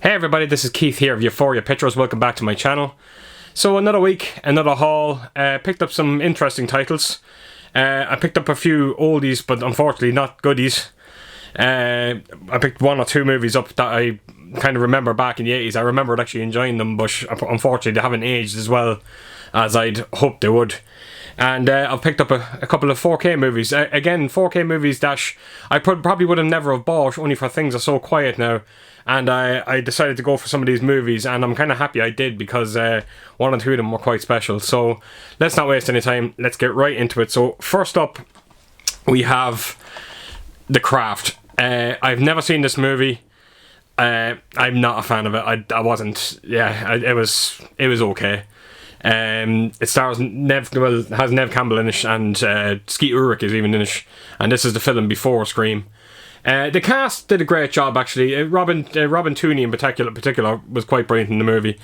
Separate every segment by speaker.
Speaker 1: Hey everybody, this is Keith here of Euphoria Pictures. Welcome back to my channel. So another week, another haul. Picked up some interesting titles. I picked up a few oldies, but unfortunately not goodies. I picked one or two movies up that I kind of remember back in the 80s. I remembered actually enjoying them, but unfortunately they haven't aged as well as I'd hoped they would. And I've picked up a couple of 4K movies. Again, 4K movies that I probably would have never have bought, only for things are so quiet now. And I decided to go for some of these movies, and I'm kind of happy I did, because one or two of them were quite special. So let's not waste any time, let's get right into it. So first up, we have The Craft. I've never seen this movie. I'm not a fan of it. I wasn't. Yeah, it was okay. It stars has Nev Campbell in it, and Skeet Ulrich is even in it, and this is the film before Scream. The cast did a great job actually. Robin Tooney in particular was quite brilliant in the movie.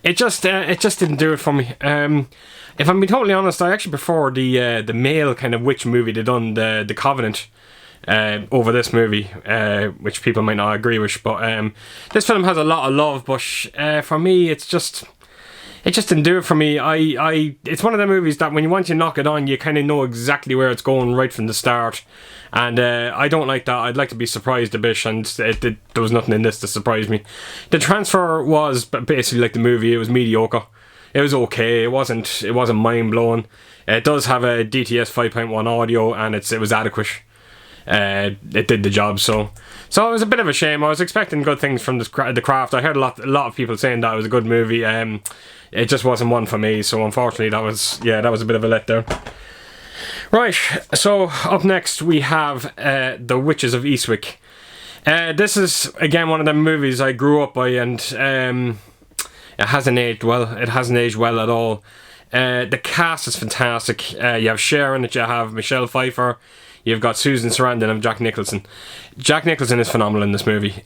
Speaker 1: It just didn't do it for me. If I'm being totally honest, I actually prefer the male kind of witch movie they done, the Covenant, over this movie, which people might not agree with. But this film has a lot of love, but for me, it just didn't do it for me. It's one of the movies that once you knock it on, you kind of know exactly where it's going right from the start. And I don't like that. I'd like to be surprised a bit, and there was nothing in this to surprise me. The transfer was basically like the movie. It was mediocre. It was okay. It wasn't mind-blowing. It does have a DTS 5.1 audio, and it was adequate. It did the job, so it was a bit of a shame. I was expecting good things from The Craft. I heard a lot of people saying that it was a good movie. It just wasn't one for me, so unfortunately that was a bit of a letdown. Right, so up next we have The Witches of Eastwick. This is again one of them movies I grew up by, and it hasn't aged well. It hasn't aged well at all. The cast is fantastic. You have Cher in it, you have Michelle Pfeiffer, you've got Susan Sarandon and Jack Nicholson. Jack Nicholson is phenomenal in this movie.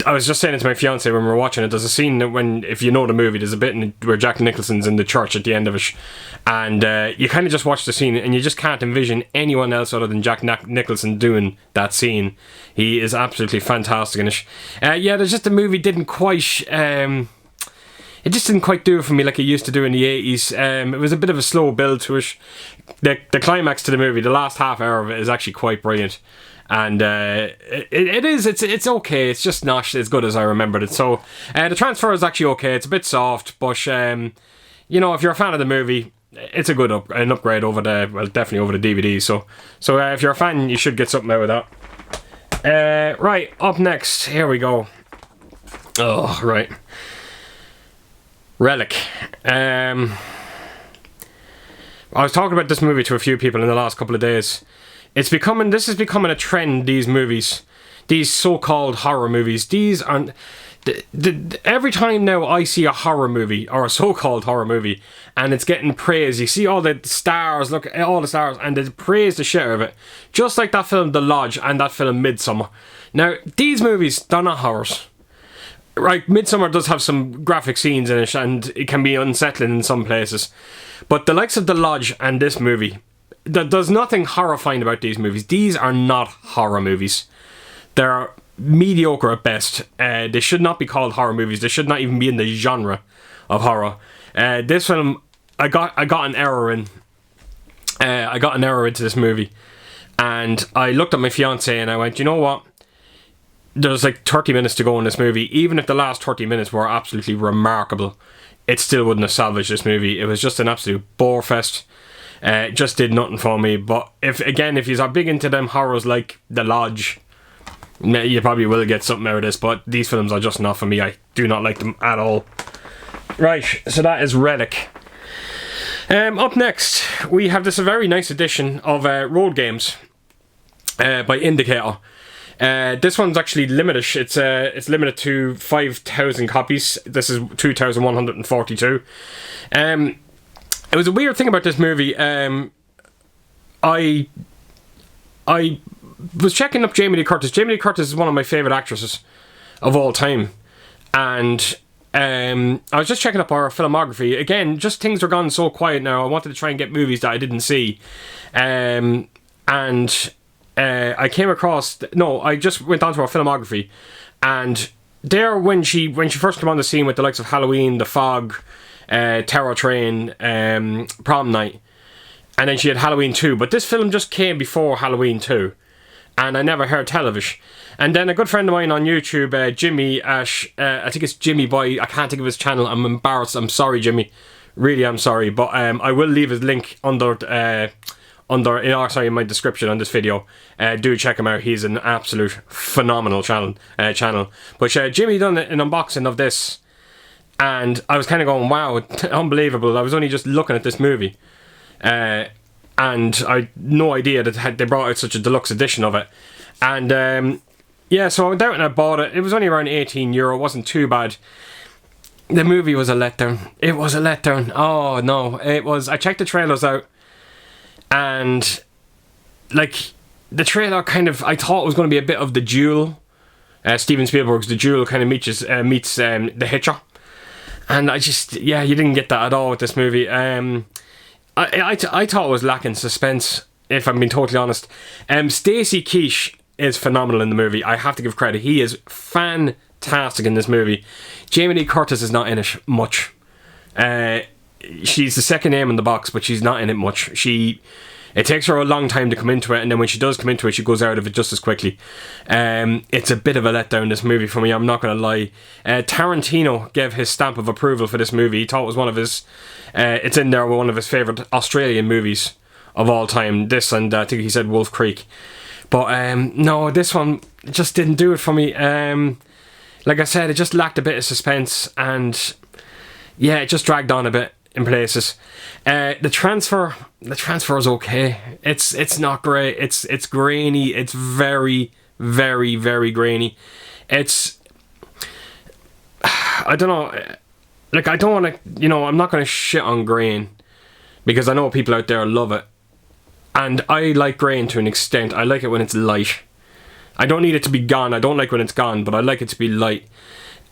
Speaker 1: I was just saying it to my fiance when we were watching it. There's a scene that if you know the movie, there's a bit where Jack Nicholson's in the church at the end of it, and you kind of just watch the scene and you just can't envision anyone else other than Jack Nicholson doing that scene. He is absolutely fantastic in it. There's just the movie didn't quite it just didn't quite do it for me like it used to do in the 80s. It was a bit of a slow build to it. The climax to the movie, the last half hour of it, is actually quite brilliant. And it's okay. It's just not as good as I remembered it. So the transfer is actually okay. It's a bit soft, but if you're a fan of the movie, it's a good an upgrade over definitely over the DVD. So if you're a fan, you should get something out of that. Right, up next, here we go. Oh, right. Relic. I was talking about this movie to a few people in the last couple of days. This is becoming a trend, these movies. These so-called horror movies. These are... every time now I see a horror movie, or a so-called horror movie, and it's getting praise, you see all the stars, look at all the stars, and they praise the shit out of it. Just like that film The Lodge and that film Midsommar. Now, these movies, they're not horrors. Right, Midsommar does have some graphic scenes in it, and it can be unsettling in some places. But the likes of The Lodge and this movie... There's nothing horrifying about these movies. These are not horror movies. They're mediocre at best. They should not be called horror movies. They should not even be in the genre of horror. This film, I got an error in. I got an error into this movie, and I looked at my fiance and I went, you know what? There's like 30 minutes to go in this movie. Even if the last 30 minutes were absolutely remarkable, it still wouldn't have salvaged this movie. It was just an absolute bore fest. It just did nothing for me. But if you are big into them horrors like The Lodge, you probably will get something out of this. But these films are just not for me. I do not like them at all. Right, so that is Relic. Up next, we have this very nice edition of Roadgames by Indicator. This one's actually limited. It's limited to 5,000 copies. This is 2,142. It was a weird thing about this movie. I was checking up Jamie Lee Curtis. Jamie Lee Curtis is one of my favourite actresses of all time. And I was just checking up our filmography. Again, just things are gone so quiet now. I wanted to try and get movies that I didn't see. And I came across, no, I just went onto her filmography, and there when she first came on the scene with the likes of Halloween, The Fog, Terror Train, Prom Night, and then she had Halloween 2, but this film just came before Halloween 2, and I never heard tell of it. And then a good friend of mine on YouTube, Jimmy Ash, I think it's Jimmy Boy, I can't think of his channel, I'm embarrassed, I'm sorry Jimmy, really I'm sorry, but I will leave his link under in my description on this video. Do check him out, he's an absolute phenomenal channel. But Jimmy done an unboxing of this, and I was kind of going, wow, unbelievable. I was only just looking at this movie, and I had no idea that they brought out such a deluxe edition of it. And yeah, so I went out and I bought it. It was only around €18, it wasn't too bad. The movie was a letdown. It was a letdown. Oh no, it was. I checked the trailers out, and like the trailer kind of, I thought it was going to be a bit of The Duel, Steven Spielberg's The Duel kind of meets The Hitcher, and I just, yeah, you didn't get that at all with this movie. I thought it was lacking suspense, if I'm being totally honest. Stacy Keach is phenomenal in the movie. I have to give credit. He is fantastic in this movie. Jamie Lee Curtis is not in it much. She's the second name in the box, but she's not in it much. It takes her a long time to come into it, and then when she does come into it, she goes out of it just as quickly. It's a bit of a letdown, this movie, for me, I'm not going to lie. Tarantino gave his stamp of approval for this movie. He thought it was one of his, it's in there with one of his favourite Australian movies of all time. This, and I think he said Wolf Creek. But no, this one just didn't do it for me. Like I said, it just lacked a bit of suspense, and yeah, it just dragged on a bit in places. The transfer is okay. It's not great. It's grainy. It's very, very, very grainy. It's, I don't know, like, I don't want to, I'm not going to shit on grain, because I know people out there love it, and I like grain to an extent. I like it when it's light. I don't need it to be gone. I don't like when it's gone, but I like it to be light.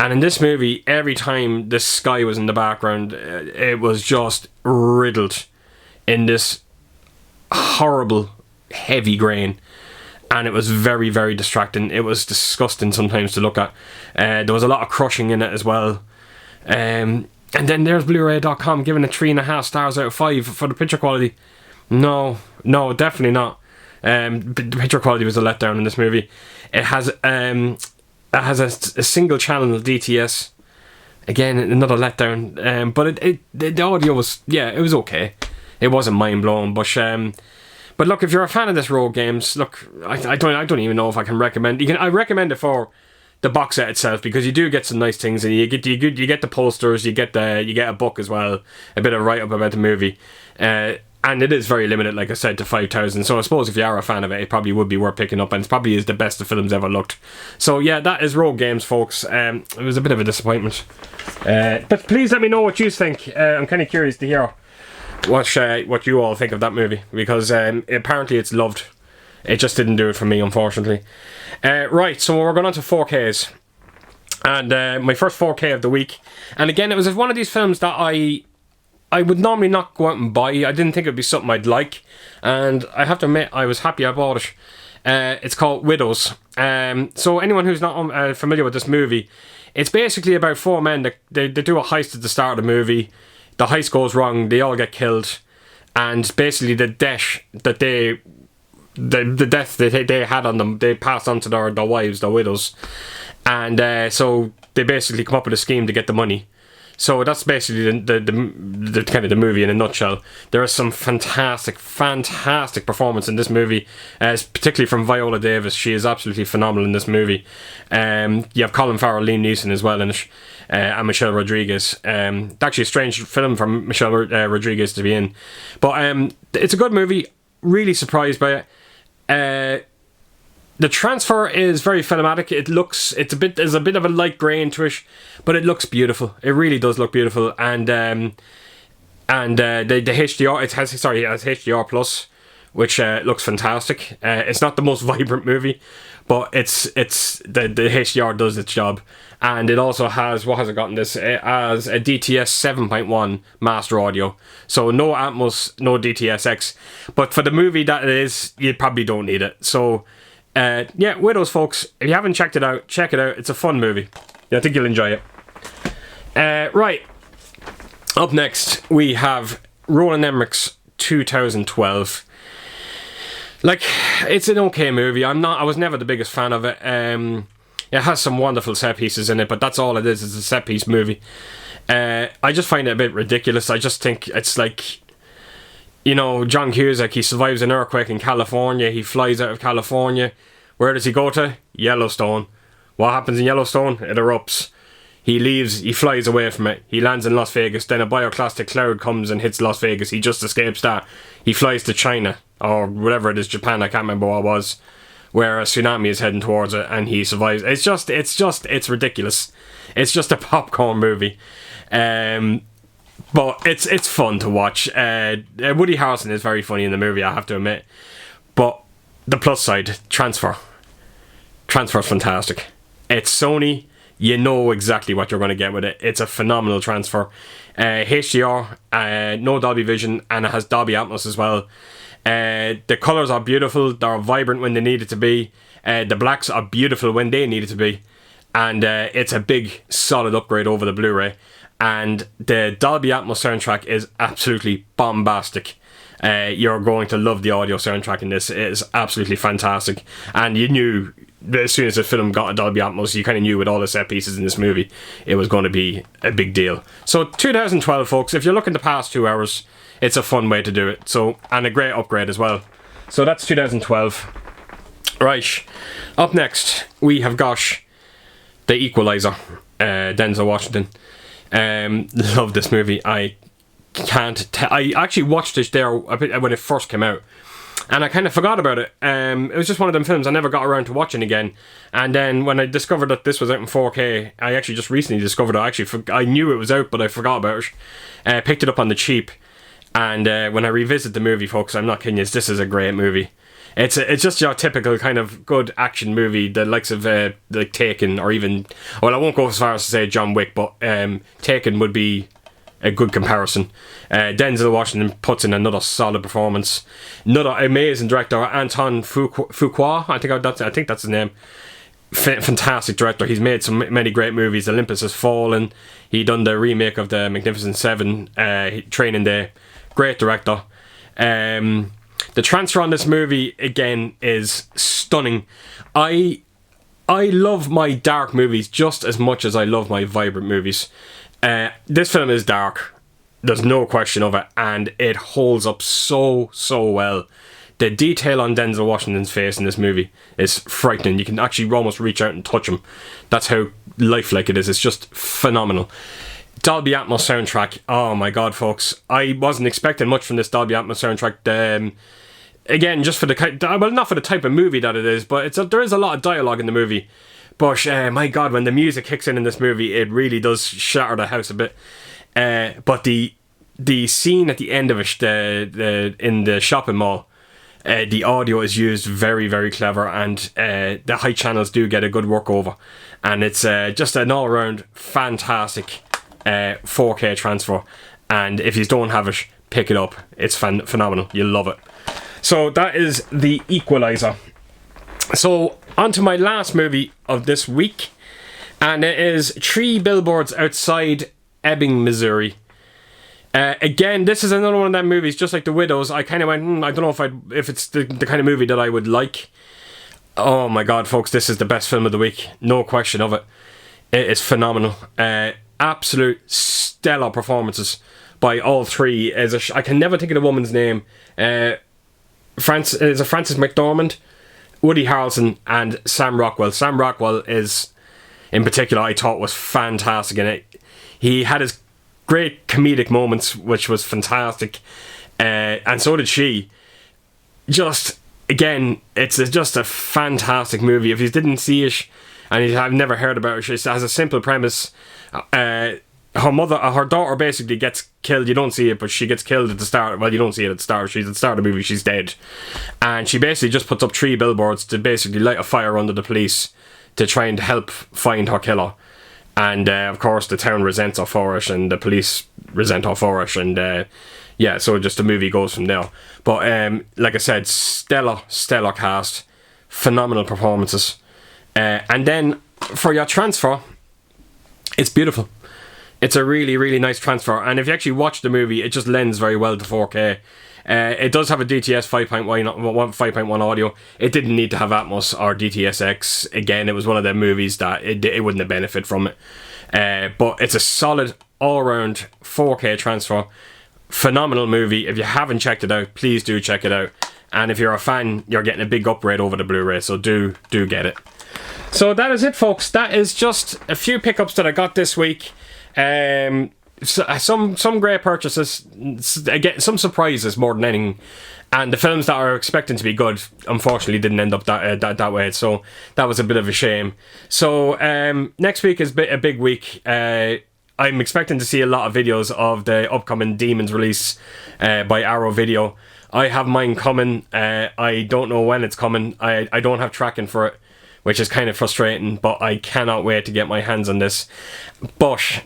Speaker 1: And in this movie, every time the sky was in the background, it was just riddled in this horrible, heavy grain. And it was very, very distracting. It was disgusting sometimes to look at. There was a lot of crushing in it as well. And then there's Blu-ray.com giving it 3.5 stars out of 5 for the picture quality. No, definitely not. The picture quality was a letdown in this movie. It has a single channel DTS. Again, another letdown. But the audio was, yeah, it was okay. It wasn't mind blowing, but look, if you're a fan of this Road Games, look, I don't even know if I can recommend. I recommend it for the box set itself, because you do get some nice things, and you get the posters, you get a book as well, a bit of write up about the movie. And it is very limited, like I said, to 5,000. So I suppose if you are a fan of it, it probably would be worth picking up, and it probably is the best the film's ever looked. So yeah, that is Road Games, folks. It was a bit of a disappointment. But please let me know what you think. I'm kind of curious to hear what you all think of that movie, because apparently it's loved. It just didn't do it for me, unfortunately. Right, so we're going on to 4Ks. And my first 4K of the week. And again, it was one of these films that I would normally not go out and buy. I didn't think it would be something I'd like, and I have to admit, I was happy I bought it. It's called Widows. So anyone who's not familiar with this movie, it's basically about 4 men that they do a heist at the start of the movie. The heist goes wrong, they all get killed, and basically the death that they had on them, they passed on to their wives, their widows, and so they basically come up with a scheme to get the money. So that's basically the kind of the movie in a nutshell. There is some fantastic performance in this movie, particularly from Viola Davis. She is absolutely phenomenal in this movie. You have Colin Farrell, Liam Neeson as well in it, and Michelle Rodriguez. Actually a strange film for Michelle Rodriguez to be in. But it's a good movie, really surprised by it. The transfer is very filmatic. There's a bit of a light grey into it, but it looks beautiful. It really does look beautiful, and the HDR, it has HDR plus, which looks fantastic. It's not the most vibrant movie, but the HDR does its job. And it also has, what has it gotten this? It has a DTS 7.1 master audio. So no Atmos, no DTS-X. But for the movie that it is, you probably don't need it. So, yeah, Widows, folks. If you haven't checked it out, check it out. It's a fun movie. Yeah, I think you'll enjoy it. Right. Up next, we have Roland Emmerich's 2012. Like, it's an okay movie. I was never the biggest fan of it. It has some wonderful set pieces in it, but that's all it is a set piece movie. I just find it a bit ridiculous. I just think it's like, you know, John Cusack, he survives an earthquake in California, he flies out of California. Where does he go to? Yellowstone. What happens in Yellowstone? It erupts. He leaves, he flies away from it. He lands in Las Vegas, then a bioclastic cloud comes and hits Las Vegas. He just escapes that. He flies to China, or whatever it is, Japan, I can't remember what it was, where a tsunami is heading towards it, and he survives. It's ridiculous. It's just a popcorn movie. But it's fun to watch. Woody Harrelson is very funny in the movie, I have to admit. But the plus side, transfer's fantastic. It's Sony. You know exactly what you're going to get with it. It's a phenomenal transfer. HDR, no Dolby Vision, and it has Dolby Atmos as well. The colours are beautiful. They're vibrant when they need it to be. The blacks are beautiful when they need it to be. And it's a big, solid upgrade over the Blu-ray. And the Dolby Atmos soundtrack is absolutely bombastic. You're going to love the audio soundtrack in this. It is absolutely fantastic. And you knew, as soon as the film got a Dolby Atmos, you kind of knew with all the set pieces in this movie, it was going to be a big deal. So 2012, folks, if you're looking to pass 2 hours, it's a fun way to do it. So, and a great upgrade as well. So that's 2012. Right. Up next, we have got The Equalizer, Denzel Washington. Love this movie. I actually watched it there when it first came out, and I kind of forgot about it. It was just one of them films I never got around to watching again. And then when I discovered that this was out in 4K, I actually just recently discovered it. I knew it was out, but I forgot about it. Picked it up on the cheap, and when I revisit the movie, folks, I'm not kidding you, this is a great movie. It's just your typical kind of good action movie, the likes of like Taken, or even, well, I won't go as far as to say John Wick, but Taken would be a good comparison. Denzel Washington puts in another solid performance. Another amazing director, Anton Fuqua, I think that's his name. Fantastic director. He's made many great movies. Olympus Has Fallen. He done the remake of the Magnificent Seven, Training Day. Great director. The transfer on this movie, again, is stunning. I love my dark movies just as much as I love my vibrant movies. This film is dark. There's no question of it. And it holds up so well. The detail on Denzel Washington's face in this movie is frightening. You can actually almost reach out and touch him. That's how lifelike it is. It's just phenomenal. Dolby Atmos soundtrack. Oh my god, folks. I wasn't expecting much from this Dolby Atmos soundtrack. Again, just for not for the type of movie that it is, but there is a lot of dialogue in the movie. But my god, when the music kicks in this movie, it really does shatter the house a bit. But the scene at the end of it, in the shopping mall, the audio is used very, very clever, and the high channels do get a good workover. And it's just an all-around fantastic 4K transfer. And if you don't have it, pick it up. It's phenomenal. You'll love it. So that is The Equalizer. So on to my last movie of this week, and it is 3 Billboards Outside Ebbing, Missouri. Again, this is another one of them movies, just like The Widows. I kind of went, I don't know if it's the kind of movie that I would like. Oh my god, folks, this is the best film of the week. No question of it. It is phenomenal. Absolute stellar performances by all three. I can never think of the woman's name. Frances McDormand, Woody Harrelson, and Sam Rockwell. Sam Rockwell is, in particular, I thought was fantastic in it. He had his great comedic moments, which was fantastic, and so did she. Just, again, it's just a fantastic movie. If you didn't see it, and you have never heard about it, it has a simple premise. her daughter basically gets killed. You don't see it, but she gets killed at the start. Well, you don't see it at the start. She's at the start of the movie. She's dead, and she basically just puts up 3 billboards to basically light a fire under the police to try and help find her killer. And of course, the town resents her for it, and the police resent her for it, and yeah, so just the movie goes from there. But like I said, stellar cast, phenomenal performances, and then for your transfer, it's beautiful. It's a really nice transfer, and if you actually watch the movie, it just lends very well to 4K. It does have a DTS 5.1 audio. It didn't need to have Atmos or DTS-X. Again, it was one of the movies that it wouldn't have benefited from it. But it's a solid all-round 4K transfer. Phenomenal movie. If you haven't checked it out, please do check it out. And if you're a fan, you're getting a big upgrade over the Blu-ray, so do get it. So that is it, folks. That is just a few pickups that I got this week. Some great purchases, again, some surprises more than anything, and the films that are expecting to be good unfortunately didn't end up that way, so that was a bit of a shame. So next week is a big week. I'm expecting to see a lot of videos of the upcoming Demons release by Arrow Video. I have mine coming. I don't know when it's coming. I don't have tracking for it, which is kind of frustrating, but I cannot wait to get my hands on this. But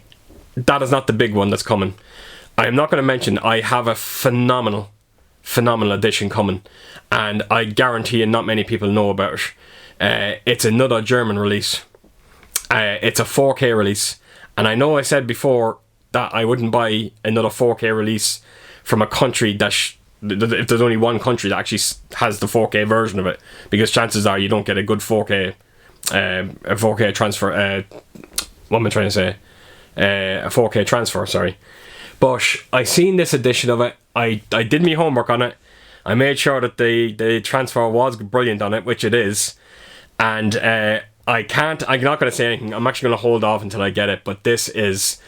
Speaker 1: that is not the big one that's coming. I'm not going to mention I have a phenomenal edition coming, and I guarantee you not many people know about it. It's another German release. It's a 4K release, and I know I said before that I wouldn't buy another 4K release from a country that if there's only one country that actually has the 4K version of it, because chances are you don't get a good 4K a 4K transfer. What am I trying to say? A 4K transfer, sorry. But I seen this edition of it. I did my homework on it. I made sure that the transfer was brilliant on it, which it is. And I'm not going to say anything. I'm actually going to hold off until I get it. But this is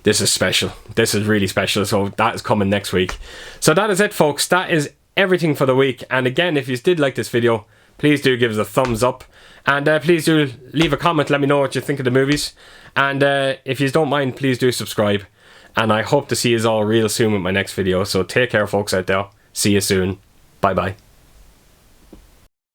Speaker 1: special. This is really special. So that is coming next week. So that is it, folks. That is everything for the week. And again, if you did like this video, please do give us a thumbs up. And please do leave a comment. Let me know what you think of the movies. And if you don't mind, please do subscribe. And I hope to see you all real soon with my next video. So take care, folks out there. See you soon. Bye bye.